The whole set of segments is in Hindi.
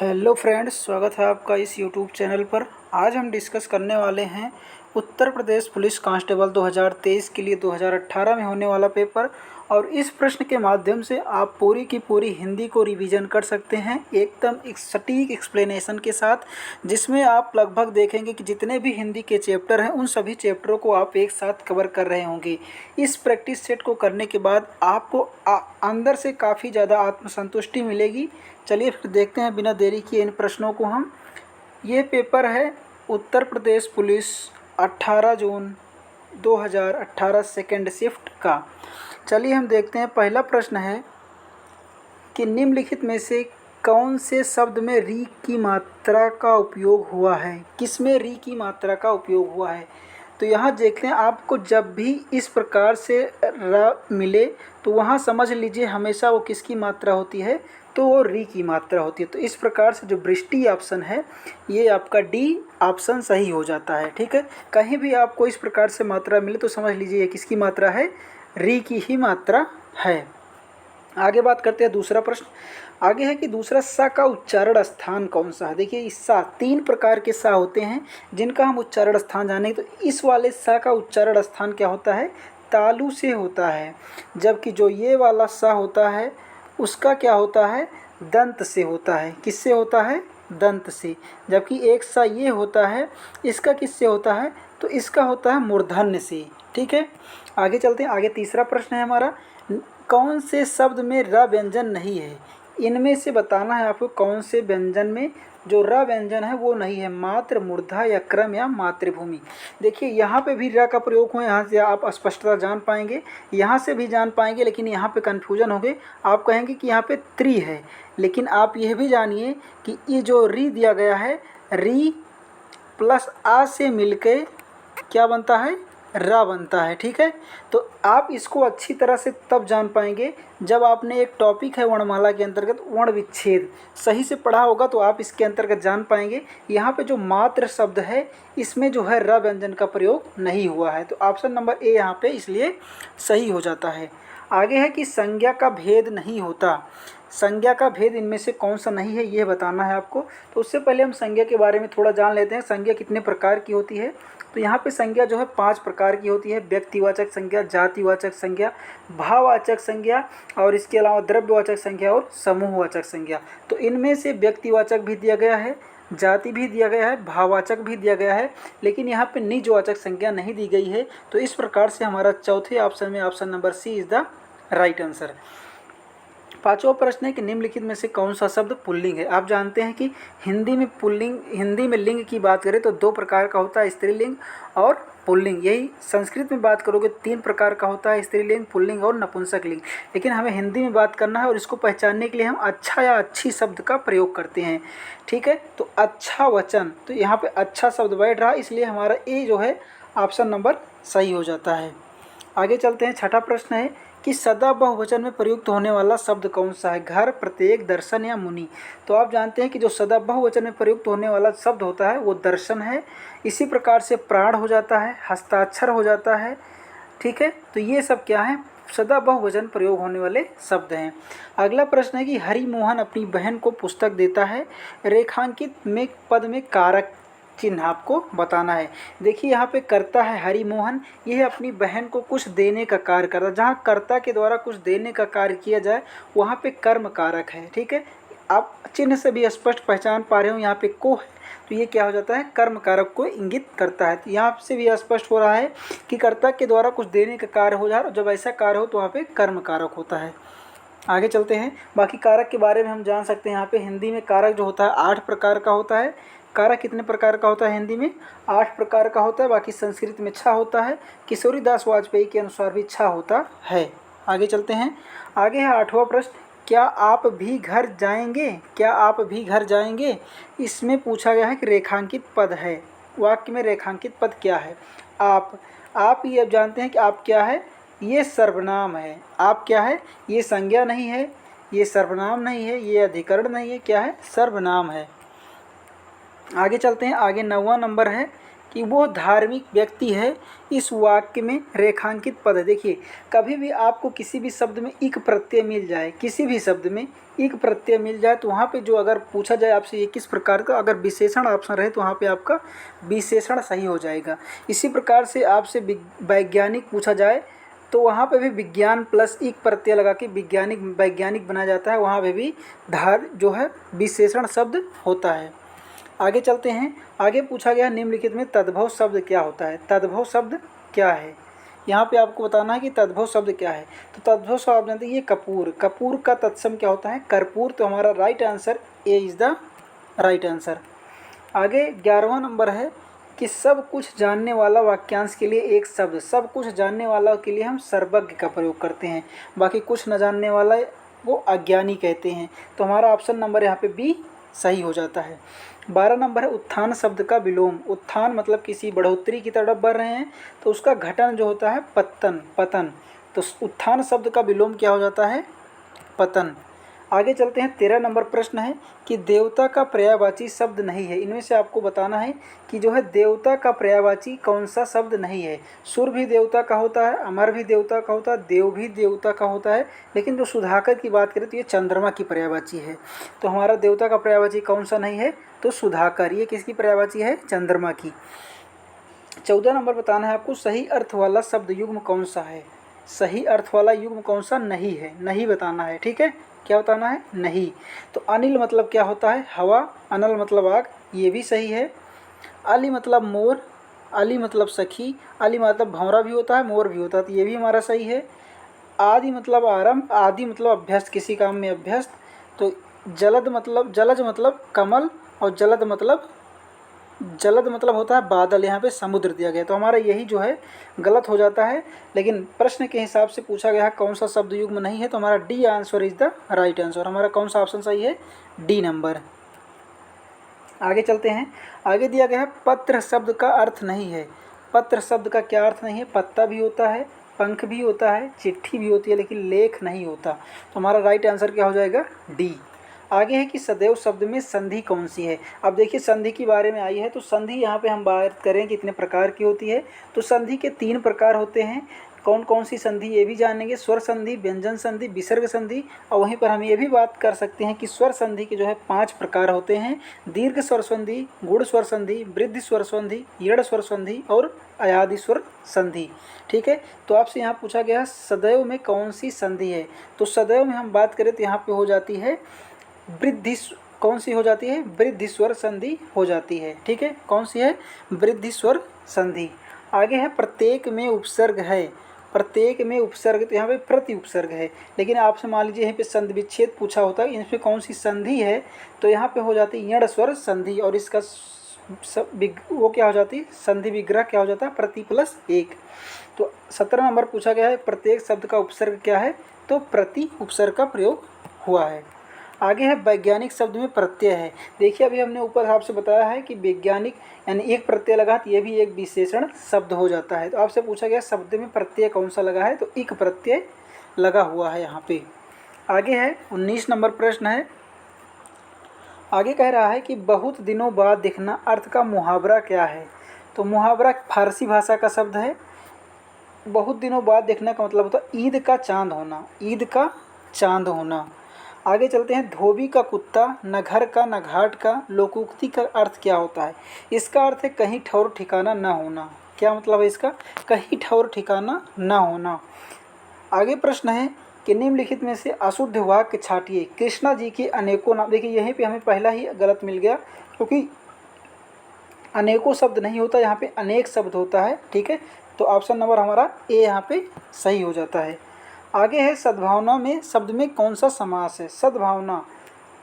हेलो फ्रेंड्स, स्वागत है आपका इस यूट्यूब चैनल पर। आज हम डिस्कस करने वाले हैं उत्तर प्रदेश पुलिस कांस्टेबल 2023 के लिए 2018 में होने वाला पेपर। और इस प्रश्न के माध्यम से आप पूरी की पूरी हिंदी को रिवीजन कर सकते हैं एकदम एक सटीक एक्सप्लेनेशन के साथ, जिसमें आप लगभग देखेंगे कि जितने भी हिंदी के चैप्टर हैं उन सभी चैप्टरों को आप एक साथ कवर कर रहे होंगे। इस प्रैक्टिस सेट को करने के बाद आपको अंदर से काफ़ी ज़्यादा आत्मसंतुष्टि मिलेगी। चलिए फिर देखते हैं बिना देरी किए इन प्रश्नों को हम। ये पेपर है उत्तर प्रदेश पुलिस 18 जून 2018 सेकेंड शिफ्ट का। चलिए हम देखते हैं। पहला प्रश्न है कि निम्नलिखित में से कौन से शब्द में री की मात्रा का उपयोग हुआ है। किस में री की मात्रा का उपयोग हुआ है? तो यहाँ देखते हैं, आपको जब भी इस प्रकार से र मिले तो वहाँ समझ लीजिए हमेशा वो किसकी मात्रा होती है, तो वो री की मात्रा होती है। तो इस प्रकार से जो वृष्टि ऑप्शन है ये आपका डी ऑप्शन सही हो जाता है। ठीक है, कहीं भी आपको इस प्रकार से मात्रा मिले तो समझ लीजिए ये किसकी मात्रा है, री की ही मात्रा है। आगे बात करते हैं दूसरा प्रश्न। आगे है कि दूसरा सा का उच्चारण स्थान कौन सा है। देखिए इस सा, तीन प्रकार के सा होते हैं जिनका हम उच्चारण स्थान जानेंगे। तो इस वाले सा का उच्चारण स्थान क्या होता है, तालु से होता है। जबकि जो ये वाला सा होता है उसका क्या होता है, दंत से होता है। किससे होता है, दंत से। जबकि एक सा ये होता है, इसका किससे होता है, तो इसका होता है मूर्धन्य से। ठीक है, आगे चलते हैं। आगे तीसरा प्रश्न है हमारा, कौन से शब्द में र व्यंजन नहीं है। इनमें से बताना है आपको कौन से व्यंजन में जो र व्यंजन है वो नहीं है, मात्र, मूर्धा या क्रम या मातृभूमि। देखिए यहाँ पे भी र का प्रयोग हुआ है, यहाँ से आप स्पष्टता जान पाएंगे, यहाँ से भी जान पाएंगे, लेकिन यहाँ पे कन्फ्यूजन हो गए। आप कहेंगे कि यहाँ पे त्रि है, लेकिन आप यह भी जानिए कि ये जो री दिया गया है, री प्लस आ से मिलके क्या बनता है, रा बनता है। ठीक है, तो आप इसको अच्छी तरह से तब जान पाएंगे जब आपने एक टॉपिक है वर्णमाला के अंतर्गत वर्ण विच्छेद सही से पढ़ा होगा, तो आप इसके अंतर्गत जान पाएंगे। यहाँ पे जो मात्र शब्द है इसमें जो है र व्यंजन का प्रयोग नहीं हुआ है, तो ऑप्शन नंबर ए यहाँ पे इसलिए सही हो जाता है। आगे है कि संज्ञा का भेद नहीं होता। संज्ञा का भेद इनमें से कौन सा नहीं है ये बताना है आपको। तो उससे पहले हम संज्ञा के बारे में थोड़ा जान लेते हैं। संज्ञा कितने प्रकार की होती है, तो यहाँ पे संज्ञा जो है 5 प्रकार की होती है। व्यक्तिवाचक संज्ञा, जातिवाचक संज्ञा, भाववाचक संज्ञा, और इसके अलावा द्रव्यवाचक संज्ञा और समूहवाचक संज्ञा। तो इनमें से व्यक्तिवाचक भी दिया गया है, जाति भी दिया गया है, भाववाचक भी दिया गया है, लेकिन यहाँ पे निजवाचक संज्ञा नहीं दी गई है। तो इस प्रकार से हमारा चौथे ऑप्शन में option number C is the right answer. पांचवा प्रश्न है कि निम्नलिखित में से कौन सा शब्द पुल्लिंग है। आप जानते हैं कि हिंदी में पुल्लिंग, हिंदी में लिंग की बात करें तो 2 प्रकार का होता है, स्त्रीलिंग और पुल्लिंग। यही संस्कृत में बात करोगे 3 प्रकार का होता है, स्त्रीलिंग, पुल्लिंग और नपुंसक लिंग। लेकिन हमें हिंदी में बात करना है और इसको पहचानने के लिए हम अच्छा या अच्छी शब्द का प्रयोग करते हैं। ठीक है, तो अच्छा वचन, तो यहाँ पे अच्छा शब्द बैठ रहा, इसलिए हमारा ए जो है ऑप्शन नंबर सही हो जाता है। आगे चलते हैं। छठा प्रश्न है कि सदा बहुवचन में प्रयुक्त होने वाला शब्द कौन सा है, घर, प्रत्येक, दर्शन या मुनि। तो आप जानते हैं कि जो सदा बहुवचन में प्रयुक्त होने वाला शब्द होता है वो दर्शन है। इसी प्रकार से प्राण हो जाता है, हस्ताक्षर हो जाता है। ठीक है, तो ये सब क्या है, सदा बहुवचन प्रयोग होने वाले शब्द हैं। अगला प्रश्न है कि हरिमोहन अपनी बहन को पुस्तक देता है, रेखांकित में पद में कारक चिन्ह आपको बताना है। देखिए यहाँ पे कर्ता है हरिमोहन, यह अपनी बहन को कुछ देने का कार्य करता है। जहाँ कर्ता के द्वारा कुछ देने का कार्य किया जाए वहाँ पे कर्म कारक है। ठीक है, आप चिन्ह से भी स्पष्ट पहचान पा रहे हो, यहाँ पे को है तो ये क्या हो जाता है, कर्म कारक को इंगित करता है। तो यहाँ से भी स्पष्ट हो रहा है कि कर्ता के द्वारा कुछ देने का कार्य हो जाए, और जब ऐसा कार्य हो तो वहाँ पे कर्म कारक होता है। आगे चलते हैं। बाकी कारक के बारे में हम जान सकते हैं। यहाँ पे हिंदी में कारक जो होता है 8 प्रकार का होता है। कारक कितने प्रकार का होता है हिंदी में, 8 प्रकार का होता है। बाकी संस्कृत में 6 होता है। किशोरी दास वाजपेयी के अनुसार भी 6 होता है। आगे चलते हैं। आगे है 8वां प्रश्न, क्या आप भी घर जाएंगे, क्या आप भी घर जाएंगे। इसमें पूछा गया है कि रेखांकित पद है, वाक्य में रेखांकित पद क्या है। आप ये अब जानते हैं कि आप क्या है, ये सर्वनाम है। आप क्या है, ये संज्ञा नहीं है, ये सर्वनाम नहीं है, ये अधिकरण नहीं है, क्या है, सर्वनाम है। आगे चलते हैं। आगे 9वां नंबर है कि वो धार्मिक व्यक्ति है, इस वाक्य में रेखांकित पद है। देखिए कभी भी आपको किसी भी शब्द में इक प्रत्यय मिल जाए, किसी भी शब्द में इक प्रत्यय मिल जाए तो वहाँ पे जो अगर पूछा जाए आपसे ये किस प्रकार का, अगर विशेषण ऑप्शन रहे तो वहाँ पे आपका विशेषण सही हो जाएगा। इसी प्रकार से आपसे वैज्ञानिक पूछा जाए तो वहाँ पे भी विज्ञान प्लस इक प्रत्यय लगा के वैज्ञानिक बनाया जाता है, वहाँ पे भी धार जो है विशेषण शब्द होता है। आगे चलते हैं। आगे पूछा गया निम्नलिखित में तद्भव शब्द क्या होता है। तद्भव शब्द क्या है, यहाँ पे आपको बताना है कि तद्भव शब्द क्या है। तो तद्भव शब्द आप जानते हैं, ये कपूर, कपूर का तत्सम क्या होता है, कर्पूर। तो हमारा right answer A is the right answer. आगे 11वां नंबर है कि सब कुछ जानने वाला वाक्यांश के लिए एक शब्द। सब कुछ जानने वाला के लिए हम सर्वज्ञ का प्रयोग करते हैं, बाकी कुछ न जानने वाला वो अज्ञानी कहते हैं। तो हमारा ऑप्शन नंबर यहाँ पे बी सही हो जाता है। 12 नंबर है उत्थान शब्द का विलोम। उत्थान मतलब किसी बढ़ोतरी की तरफ बढ़ रहे हैं तो उसका घटन जो होता है पतन, पतन। तो उत्थान शब्द का विलोम क्या हो जाता है, पतन। आगे चलते हैं। 13 नंबर प्रश्न है कि देवता का पर्यायवाची शब्द नहीं है। इनमें से आपको बताना है कि जो है देवता का पर्यायवाची कौन सा शब्द नहीं है। सुर भी देवता का होता है, अमर भी देवता का होता है, देव भी देवता का होता है, लेकिन जो सुधाकर की बात करें तो ये चंद्रमा की पर्यायवाची है। तो हमारा देवता का पर्यायवाची कौन सा नहीं है, तो सुधाकर। ये किसकी पर्यायवाची है, चंद्रमा की। 14 नंबर बताना है आपको सही अर्थ वाला शब्द युग्म कौन सा है। सही अर्थ वाला युग्म कौन सा नहीं है, नहीं बताना है, ठीक है। क्या बताना है, नहीं। तो अनिल मतलब क्या होता है, हवा। अनल मतलब आग, ये भी सही है। अली मतलब मोर, अली मतलब सखी, अली मतलब भंवरा भी होता है, मोर भी होता है, तो ये भी हमारा सही है। आदि मतलब आरंभ, आदि मतलब अभ्यस्त, किसी काम में अभ्यस्त। तो जलद मतलब कमल, और जलद मतलब होता है बादल, यहाँ पे समुद्र दिया गया। तो हमारा यही जो है गलत हो जाता है, लेकिन प्रश्न के हिसाब से पूछा गया है कौन सा शब्द युग्म नहीं है, तो हमारा D answer is the right answer. हमारा कौन सा ऑप्शन सही है, डी नंबर। आगे चलते हैं। आगे दिया गया है पत्र शब्द का अर्थ नहीं है। पत्र शब्द का क्या अर्थ नहीं है, पत्ता भी होता है, पंख भी होता है, चिट्ठी भी होती है, लेकिन लेख नहीं होता। तो हमारा राइट आंसर क्या हो जाएगा, डी। आगे है कि सदैव शब्द में संधि कौन सी है। अब देखिए संधि के बारे में आई है, तो संधि यहाँ पे हम बात करें कि कितने प्रकार की होती है। तो संधि के 3 प्रकार होते हैं। कौन कौन सी संधि ये भी जानेंगे, स्वर संधि, व्यंजन संधि, विसर्ग संधि। और वहीं पर हम ये भी बात कर सकते हैं कि स्वर संधि के जो है 5 प्रकार होते हैं। दीर्घ स्वर संधि, गुण स्वर संधि, वृद्धि स्वर संधि, यड़ स्वर संधि और अयादि स्वर संधि, ठीक है। तो आपसे यहाँ पूछा गया सदैव में कौन सी संधि है। तो सदैव में हम बात करें तो यहाँ पे हो जाती है वृद्धि, कौन सी हो जाती है, वृद्धि स्वर संधि हो जाती है, ठीक है। कौन सी है, वृद्धि स्वर संधि। आगे है प्रत्येक में उपसर्ग है। प्रत्येक में उपसर्ग, तो यहाँ पे प्रति उपसर्ग है, लेकिन आपसे मान लीजिए यहाँ पे संधि विच्छेद पूछा होता है, इसमें कौन सी संधि है, तो यहाँ पे हो जाती है यण स्वर संधि, और इसका वो क्या हो जाती है, संधि विग्रह क्या हो जाता है, प्रति प्लस 1। तो 17 नंबर पूछा गया है प्रत्येक शब्द का उपसर्ग क्या है, तो प्रति उपसर्ग का प्रयोग हुआ है। आगे है वैज्ञानिक शब्द में प्रत्यय है। देखिए अभी हमने ऊपर आपसे बताया है कि वैज्ञानिक यानी एक प्रत्यय लगा तो ये भी एक विशेषण शब्द हो जाता है। तो आपसे पूछा गया शब्द में प्रत्यय कौन सा लगा है, तो इक प्रत्यय लगा हुआ है यहाँ पे। आगे है 19 नंबर प्रश्न है। आगे कह रहा है कि बहुत दिनों बाद दिखना अर्थ का मुहावरा क्या है। तो मुहावरा फारसी भाषा का शब्द है। बहुत दिनों बाद देखने का मतलब होता है ईद का चांद होना, ईद का चांद होना। आगे चलते हैं। धोबी का कुत्ता, न घर का न घाट का, लोकोक्ति का अर्थ क्या होता है। इसका अर्थ है कहीं ठौर ठिकाना न होना। क्या मतलब है इसका, कहीं ठौर ठिकाना न होना। आगे प्रश्न है कि निम्नलिखित में से अशुद्ध वाक्य छाटिए। कृष्णा जी के अनेकों नाम, देखिए यहीं पे हमें पहला ही गलत मिल गया, क्योंकि अनेकों शब्द नहीं होता, यहाँ पे अनेक शब्द होता है, ठीक है। तो ऑप्शन नंबर हमारा ए यहाँ पे सही हो जाता है। आगे है सद्भावना में शब्द में कौन सा समास है। सद्भावना,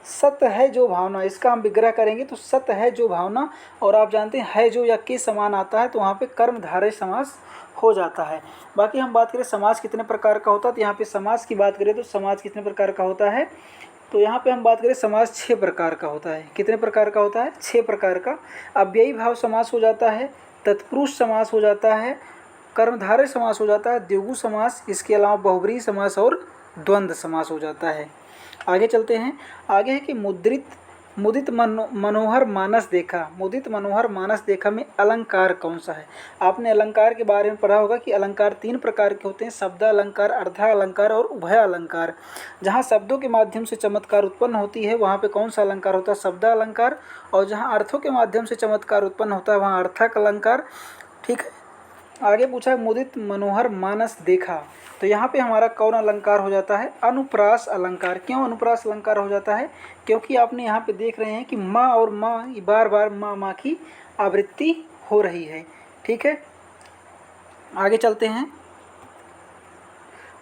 सत है जो भावना, इसका हम विग्रह करेंगे तो सत है जो भावना, और आप जानते हैं है जो या के समान आता है तो वहाँ पे कर्मधारय समास हो जाता है। बाकी हम बात करें समास कितने प्रकार का होता है, तो यहाँ पे समास की बात करें तो समास कितने प्रकार का होता है, तो यहाँ पे हम बात करें समास 6 प्रकार का होता है। कितने प्रकार का होता है, 6 प्रकार का। अव्ययी भाव समास हो जाता है, तत्पुरुष समास हो जाता है, कर्मधारय समास हो जाता है, द्विगु समास, इसके अलावा बहुब्रीहि समास और द्वंद्व समास हो जाता है। आगे चलते हैं। आगे है कि मुद्रित मुदित मनोहर मानस देखा, मुदित मनोहर मानस देखा में अलंकार कौन सा है? आपने अलंकार के बारे में पढ़ा होगा कि अलंकार 3 प्रकार के होते हैं, शब्द अलंकार, अर्था अलंकार और उभय अलंकार। जहाँ शब्दों के माध्यम से चमत्कार उत्पन्न होती है वहाँ पे कौन सा अलंकार होता है? शब्द अलंकार। और जहाँ अर्थों के माध्यम से चमत्कार उत्पन्न होता है वहाँ अर्थक अलंकार। ठीक है, आगे पूछा है मुदित मनोहर मानस देखा, तो यहाँ पे हमारा कौन अलंकार हो जाता है? अनुप्रास अलंकार। क्यों अनुप्रास अलंकार हो जाता है? क्योंकि आपने यहाँ पे देख रहे हैं कि माँ और माँ बार बार माँ माँ की आवृत्ति हो रही है। ठीक है, आगे चलते हैं।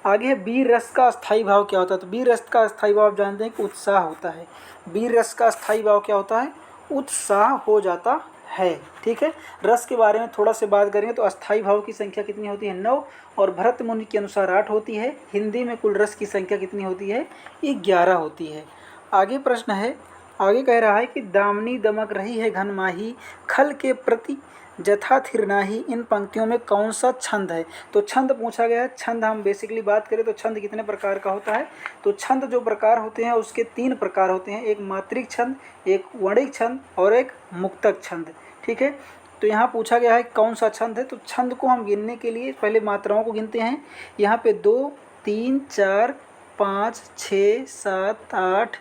आगे है वीर रस का अस्थाई भाव क्या होता है? तो वीर रस का अस्थाई भाव आप जानते हैं कि उत्साह होता है। वीर रस का अस्थाई भाव क्या होता है? उत्साह हो जाता है। ठीक है, रस के बारे में थोड़ा से बात करेंगे तो अस्थाई भाव की संख्या कितनी होती है? 9, और भरत मुनि के अनुसार 8 होती है। हिंदी में कुल रस की संख्या कितनी होती है? 11 होती है। आगे प्रश्न है, आगे कह रहा है कि दामिनी दमक रही है घन माही, खल के प्रति जथा थिर नाही, इन पंक्तियों में कौन सा छंद है? तो छंद पूछा गया है। छंद हम बेसिकली बात करें तो छंद कितने प्रकार का होता है? तो छंद जो प्रकार होते हैं उसके 3 प्रकार होते हैं, एक मात्रिक छंद, एक वर्णिक छंद और एक मुक्तक छंद। ठीक है, तो यहाँ पूछा गया है कौन सा छंद है? तो छंद को हम गिनने के लिए पहले मात्राओं को गिनते हैं। यहाँ पे 2, 3, 4, 5, 6, 7, 8,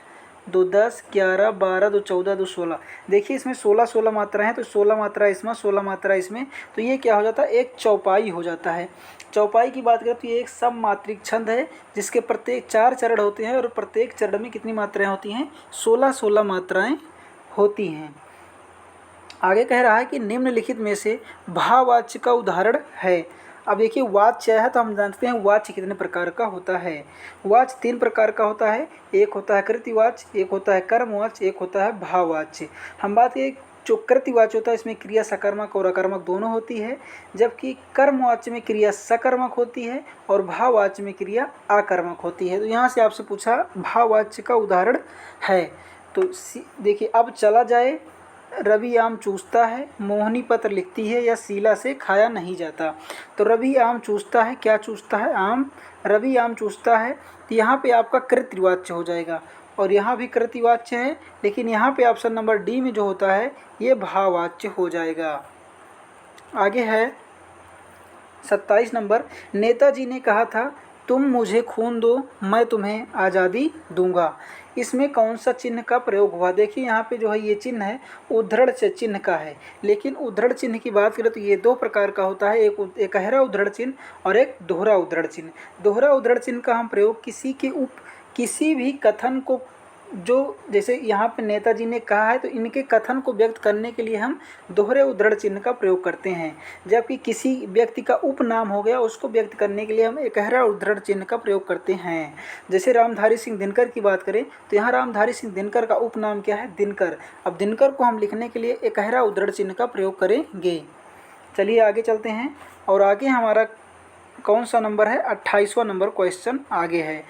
2 10, 11, 12, 2 14, 2 16। देखिए इसमें 16 मात्रा हैं, तो 16 मात्रा इसमें, 16 मात्रा इसमें, तो ये क्या हो जाता है? एक चौपाई हो जाता है। चौपाई की बात करें तो ये एक सममात्रिक छंद है जिसके प्रत्येक 4 चरण होते हैं और प्रत्येक चरण में कितनी मात्राएं होती हैं? 16 मात्राएं होती हैं। आगे कह रहा है कि निम्नलिखित में से भाववाच्य का उदाहरण है। अब देखिए वाच्य है तो हम जानते हैं वाच्य कितने प्रकार का होता है। वाच्य 3 प्रकार का होता है, एक होता है कृतिवाच्य, एक होता है कर्मवाच्य, एक होता है भाववाच्य। हम बात करें जो कृतिवाच्य होता है इसमें क्रिया सकर्मक और अकर्मक दोनों होती है, जबकि कर्मवाच्य में क्रिया सकर्मक होती है और भाववाच्य में क्रिया आकर्मक होती है। तो यहाँ से आपसे पूछा भाववाच्य का उदाहरण है। तो देखिए अब चला जाए, रवि आम चूसता है, मोहनी पत्र लिखती है, या शीला से खाया नहीं जाता। तो रवि आम चूसता है, क्या चूसता है? आम। रवि आम चूसता है, तो यहाँ पे आपका कृतवाच्य हो जाएगा और यहाँ भी कृतवाच्य है, लेकिन यहाँ पे ऑप्शन नंबर डी में जो होता है ये भाववाच्य हो जाएगा। आगे है 27 नंबर, नेताजी ने कहा था तुम मुझे खून दो मैं तुम्हें आज़ादी दूंगा। इसमें कौन सा चिन्ह का प्रयोग हुआ? देखिए यहाँ पे जो है ये चिन्ह है उद्धृढ़ चिन्ह का है, लेकिन उद्धृढ़ चिन्ह की बात करें तो ये 2 प्रकार का होता है, एक एकहरा उद्धृढ़ चिन्ह और एक दोहरा उद्धृढ़ चिन्ह। दोहरा उद्धृढ़ चिन्ह का हम प्रयोग किसी भी कथन को, जो जैसे यहाँ पे नेताजी ने कहा है तो इनके कथन को व्यक्त करने के लिए हम दोहरे उद्धृढ़ चिन्ह का प्रयोग करते हैं, जबकि किसी व्यक्ति का उपनाम हो गया उसको व्यक्त करने के लिए हम एकहरा उद्धृढ़ चिन्ह का प्रयोग करते हैं। जैसे रामधारी सिंह दिनकर की बात करें तो यहाँ रामधारी सिंह दिनकर का उपनाम क्या है? दिनकर। अब दिनकर को हम लिखने के लिए एकहरा उद्धृढ़ चिन्ह का प्रयोग करेंगे। चलिए आगे चलते हैं, और आगे हमारा कौन सा नंबर है? 28वां नंबर क्वेश्चन आगे है।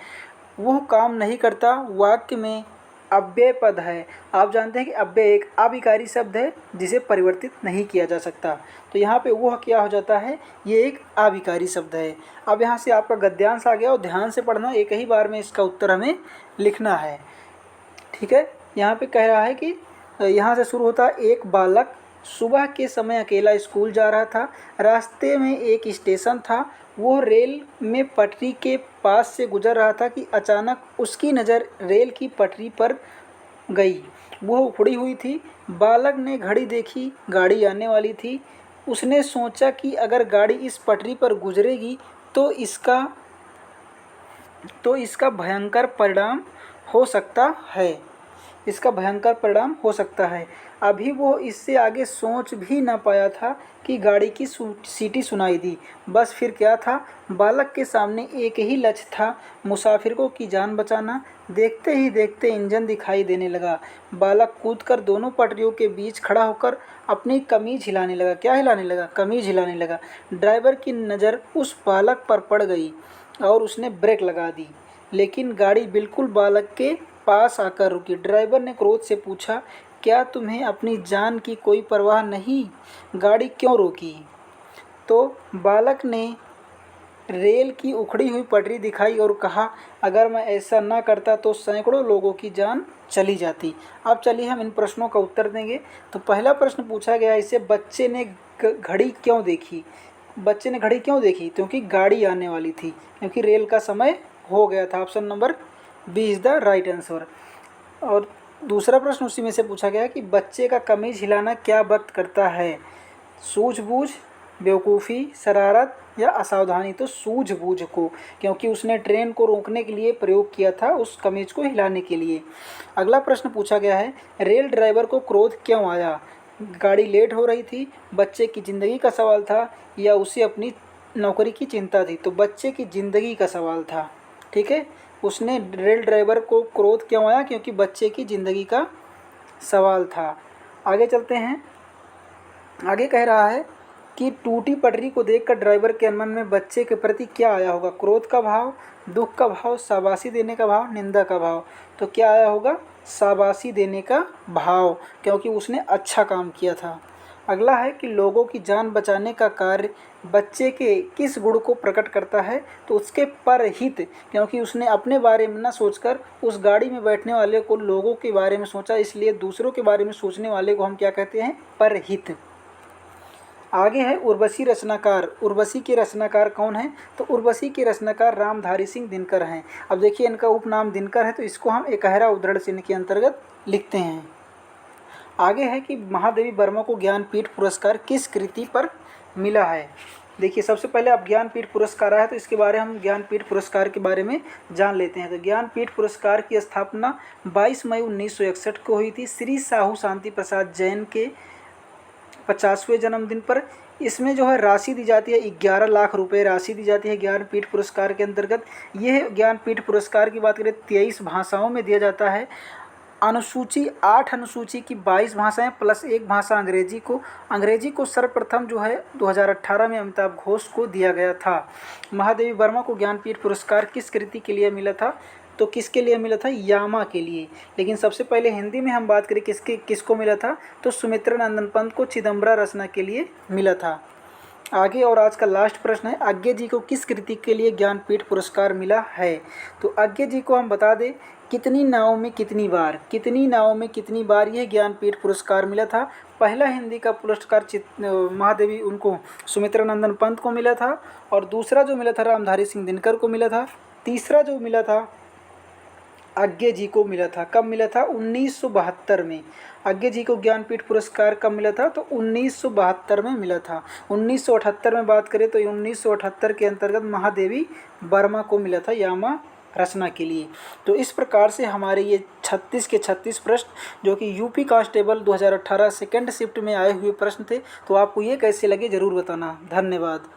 वह काम नहीं करता वाक्य में अव्यय पद है। आप जानते हैं कि अव्यय एक अविकारी शब्द है जिसे परिवर्तित नहीं किया जा सकता, तो यहाँ पे वह क्या हो जाता है? ये एक अविकारी शब्द है। अब यहाँ से आपका गद्यांश आ गया और ध्यान से पढ़ना, एक ही बार में इसका उत्तर हमें लिखना है। ठीक है, यहाँ पे कह रहा है कि यहाँ से शुरू होता है, एक बालक सुबह के समय अकेला स्कूल जा रहा था, रास्ते में एक स्टेशन था, वो रेल में पटरी के पास से गुजर रहा था कि अचानक उसकी नज़र रेल की पटरी पर गई। वो उखड़ी हुई थी। बालक ने घड़ी देखी, गाड़ी आने वाली थी। उसने सोचा कि अगर गाड़ी इस पटरी पर गुजरेगी तो इसका भयंकर परिणाम हो सकता है। इसका भयंकर परिणाम हो सकता है। अभी वो इससे आगे सोच भी ना पाया था कि गाड़ी की सीटी सुनाई दी। बस फिर क्या था? बालक के सामने एक ही लक्ष्य था, मुसाफिरों की जान बचाना। देखते ही देखते इंजन दिखाई देने लगा। बालक कूदकर दोनों पटरियों के बीच खड़ा होकर अपनी कमीज हिलाने लगा। क्या हिलाने लगा? कमीज हिलाने लगा। ड्राइवर की नज़र उस बालक पर पड़ गई और उसने ब्रेक लगा दी, लेकिन गाड़ी बिल्कुल बालक के पास आकर रुकी। ड्राइवर ने क्रोध से पूछा, क्या तुम्हें अपनी जान की कोई परवाह नहीं? गाड़ी क्यों रोकी? तो बालक ने रेल की उखड़ी हुई पटरी दिखाई और कहा, अगर मैं ऐसा ना करता तो सैकड़ों लोगों की जान चली जाती। अब चलिए हम इन प्रश्नों का उत्तर देंगे। तो पहला प्रश्न पूछा गया इसे, बच्चे ने घड़ी क्यों देखी? बच्चे ने घड़ी क्यों देखी? क्योंकि गाड़ी आने वाली थी, क्योंकि रेल का समय हो गया था। Option number B is the right answer. और दूसरा प्रश्न उसी में से पूछा गया कि बच्चे का कमीज हिलाना क्या व्यक्त करता है? सूझबूझ, बेवकूफ़ी, शरारत या असावधानी? तो सूझबूझ को, क्योंकि उसने ट्रेन को रोकने के लिए प्रयोग किया था उस कमीज को हिलाने के लिए। अगला प्रश्न पूछा गया है, रेल ड्राइवर को क्रोध क्यों आया? गाड़ी लेट हो रही थी, बच्चे की ज़िंदगी का सवाल था, या उसे अपनी नौकरी की चिंता थी? तो बच्चे की ज़िंदगी का सवाल था। ठीक है, उसने रेल ड्राइवर को क्रोध क्यों आया? क्योंकि बच्चे की ज़िंदगी का सवाल था। आगे चलते हैं। आगे कह रहा है कि टूटी पटरी को देखकर ड्राइवर के मन में बच्चे के प्रति क्या आया होगा? क्रोध का भाव, दुख का भाव, शाबाशी देने का भाव, निंदा का भाव? तो क्या आया होगा? शाबाशी देने का भाव, क्योंकि उसने अच्छा काम किया था। अगला है कि लोगों की जान बचाने का कार्य बच्चे के किस गुण को प्रकट करता है? तो उसके परहित, क्योंकि उसने अपने बारे में न सोचकर उस गाड़ी में बैठने वाले को लोगों के बारे में सोचा, इसलिए दूसरों के बारे में सोचने वाले को हम क्या कहते हैं? परहित। आगे है उर्वशी रचनाकार। उर्वशी के रचनाकार कौन है? तो उर्वशी के रचनाकार रामधारी सिंह दिनकर हैं। अब देखिए इनका उपनाम दिनकर है, तो इसको हम एकहरा उद्धरण चिन्ह के अंतर्गत लिखते हैं। आगे है कि महादेवी वर्मा को ज्ञानपीठ पुरस्कार किस कृति पर मिला है? देखिए सबसे पहले अब ज्ञानपीठ पुरस्कार आया, तो इसके बारे हम ज्ञानपीठ पुरस्कार के बारे में जान लेते हैं। तो ज्ञानपीठ पुरस्कार की स्थापना 22 मई 1961 को हुई थी श्री साहू शांति प्रसाद जैन के 50वें जन्मदिन पर। इसमें जो है राशि दी जाती है 11 लाख रुपए राशि दी जाती है ज्ञानपीठ पुरस्कार के अंतर्गत। यह ज्ञानपीठ पुरस्कार की बात करें 23 भाषाओं में दिया जाता है। अनुसूची 8 अनुसूची की 22 भाषाएं प्लस एक भाषा अंग्रेजी को सर्वप्रथम जो है 2018 में अमिताभ घोष को दिया गया था। महादेवी वर्मा को ज्ञानपीठ पुरस्कार किस कृति के लिए मिला था? तो किसके लिए मिला था? यामा के लिए। लेकिन सबसे पहले हिंदी में हम बात करें किसको मिला था? तो सुमित्रा नंदन पंत को चिदम्बरा रचना के लिए मिला था। आगे और आज का लास्ट प्रश्न है, आज्ञे जी को किस कृति के लिए ज्ञानपीठ पुरस्कार मिला है? तो आज्ञे जी को हम बता दें, कितनी नावों में कितनी बार यह ज्ञानपीठ पुरस्कार मिला था। पहला हिंदी का पुरस्कार महादेवी उनको सुमित्रा नंदन पंत को मिला था, और दूसरा जो मिला था रामधारी सिंह दिनकर को मिला था। तीसरा जो मिला था आज्ञे जी को मिला था। कब मिला था? 1972 में। आज्ञे जी को ज्ञानपीठ पुरस्कार कब मिला था? तो 1972 में मिला था। 1978 में बात करें तो 1978 के अंतर्गत महादेवी वर्मा को मिला था यामा रचना के लिए। तो इस प्रकार से हमारे ये 36 के 36 प्रश्न जो कि यूपी कांस्टेबल 2018 सेकेंड शिफ्ट में आए हुए प्रश्न थे। तो आपको ये कैसे लगे ज़रूर बताना। धन्यवाद।